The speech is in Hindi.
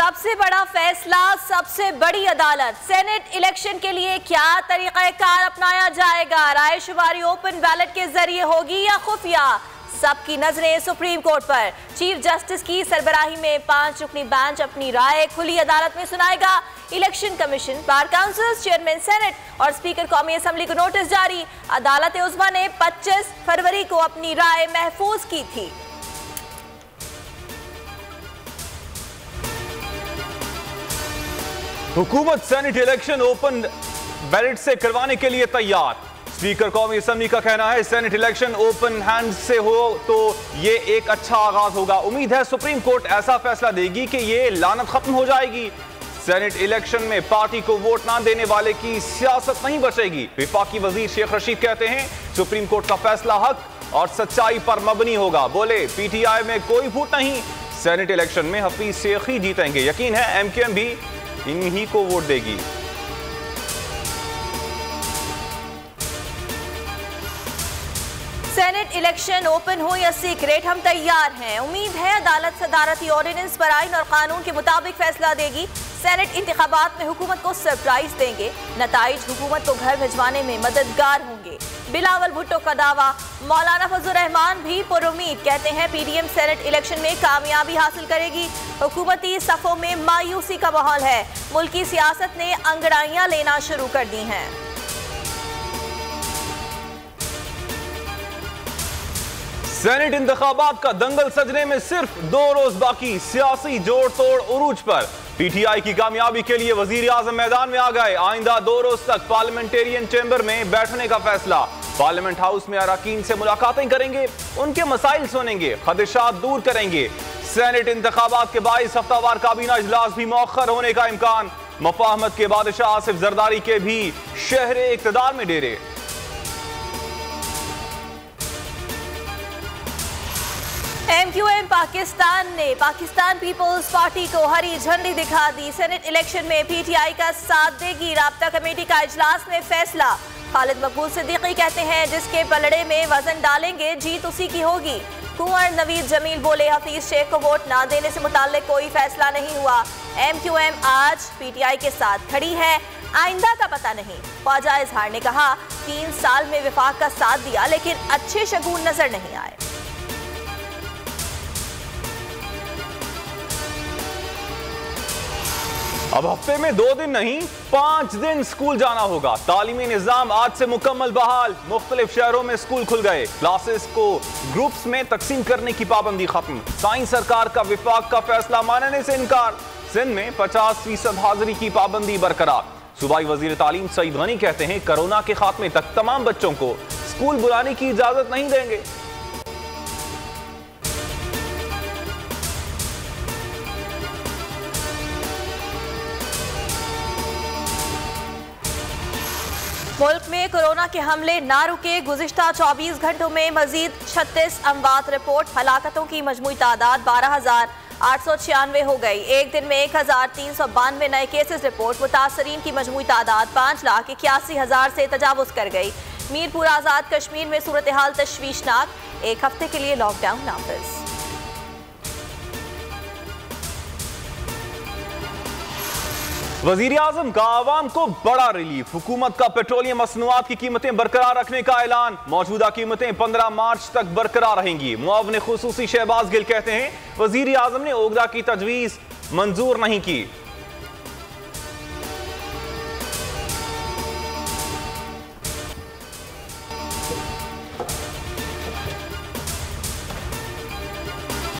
सबसे बड़ा फैसला, सबसे बड़ी अदालत। सेनेट इलेक्शन के लिए क्या तरीक़ाकार अपनाया जाएगा? राय शुमारी ओपन बैलेट के जरिए होगी या खुफिया? सबकी नजरें सुप्रीम कोर्ट पर। चीफ जस्टिस की सरबराही में 5 रुकनी बेंच अपनी राय खुली अदालत में सुनाएगा। Election commission, bar council, chairman senate और स्पीकर कौमी असम्बली को नोटिस जारी। अदालत उज़्मा ने 25 फरवरी को अपनी राय महफूज की थी। हुकूमत सेनेट इलेक्शन ओपन बैलेट से करवाने के लिए तैयार। स्पीकर कौमी असम्बली का कहना है सेनेट इलेक्शन ओपन हैंड से हो तो ये एक अच्छा आगाज होगा। उम्मीद है सुप्रीम कोर्ट ऐसा फैसला देगी कि ये लानत खत्म हो जाएगी। सेनेट इलेक्शन में पार्टी को वोट ना देने वाले की सियासत नहीं बचेगी। विफाकी वजीर शेख रशीद कहते हैं सुप्रीम कोर्ट का फैसला हक और सच्चाई पर मबनी होगा। बोले पीटीआई में कोई फूट नहीं, सेनेट इलेक्शन में हफीज शेख ही जीतेंगे। यकीन है एमक्यूएम भी इन्हीं को वोट देगी। सेनेट इलेक्शन ओपन हो या सीक्रेट, हम तैयार हैं। उम्मीद है अदालत सदारती ऑर्डिनेंस पर आइन और कानून के मुताबिक फैसला देगी। सेनेट इंतखाबात में हुकूमत को सरप्राइज देंगे। नताइज हुकूमत को घर भिजवाने में मददगार होंगे। बिलावल भुट्टो का दावा। मौलाना फजल रहमान भी पुरुमीद, कहते हैं पीडीएम सेनेट इलेक्शन में कामयाबी हासिल करेगी। हुकूमती सफ़ों में मायूसी का माहौल है। मुल्की सियासत ने अंगड़ाइयां लेना शुरू कर दी हैं। सेनेट इंतखाबात का दंगल सजने में सिर्फ 2 रोज बाकी। सियासी जोड़ तोड़ उरूज पर। पीटीआई की कामयाबी के लिए वजीर आजम मैदान में आ गए। आइंदा 2 रोज तक पार्लियामेंटेरियन चैम्बर में बैठने का फैसला। पार्लियामेंट हाउस में अरकान से मुलाकातें करेंगे, उनके मसाइल सुनेंगे, खदशात दूर करेंगे। सेनेट इंतखाबात के बाईस हफ्तावार काबीना इजलास भी मौखर होने का इम्कान। मुफाहमत के बादशाह आसिफ जरदारी के भी शहरे इक्तदार में डेरे। एमक्यूएम पाकिस्तान पीपल्स पार्टी को हरी झंडी दिखा दी। सेनेट इलेक्शन में पीटीआई का साथ देगी। राब्ता कमेटी का इजलास में फैसला। खालिद मकबूल सिद्दीकी कहते हैं जिसके पलड़े में वजन डालेंगे जीत उसी की होगी। कुंवर नवीद जमील बोले हफीज शेख को वोट ना देने से मुताल्लिक कोई फैसला नहीं हुआ। एमक्यूएम आज पीटीआई के साथ खड़ी है, आइंदा का पता नहीं। ख्वाजा इजहार ने कहा 3 साल में विफाक का साथ दिया लेकिन अच्छे शगुन नजर नहीं आए। अब हफ्ते में 2 दिन नहीं 5 दिन स्कूल जाना होगा। तालीमी निजाम आज से मुकम्मल बहाल। मुख्तलिफ शहरों में स्कूल खुल गए। क्लासेस को ग्रुप्स में तकसीम करने की पाबंदी खत्म। साइंस सरकार का विफाक का फैसला मानने से इनकार। सिंध में 50% हाजिरी की पाबंदी बरकरार। सूबाई वजीर तालीम सईद गनी कहते हैं कोरोना के खात्मे तक तमाम बच्चों को स्कूल बुलाने की इजाजत नहीं देंगे। मुल्क में कोरोना के हमले ना रुके। गुज़िश्ता 24 घंटों में मजीद 36 अमवात रिपोर्ट। हलाकतों की मजमूई तादाद 12,896 हो गई। एक दिन में 1,392 नए केसेस रिपोर्ट। मुतासरीन की मजमूई तादाद 5,81,000 से तजावुज कर गई। मीरपुर आज़ाद कश्मीर में सूरत हाल तशवीशनाक। 1 हफ्ते के लिए लॉकडाउन नाफिज। वजीर आजम का आवाम को बड़ा रिलीफ। हुकूमत का पेट्रोलियम मसनूआत की कीमतें बरकरार रखने का ऐलान। मौजूदा कीमतें 15 मार्च तक बरकरार रहेंगी। मुआविन खुसूसी शहबाज गिल कहते हैं वजीर आजम ने ओगदा की तजवीज मंजूर नहीं की।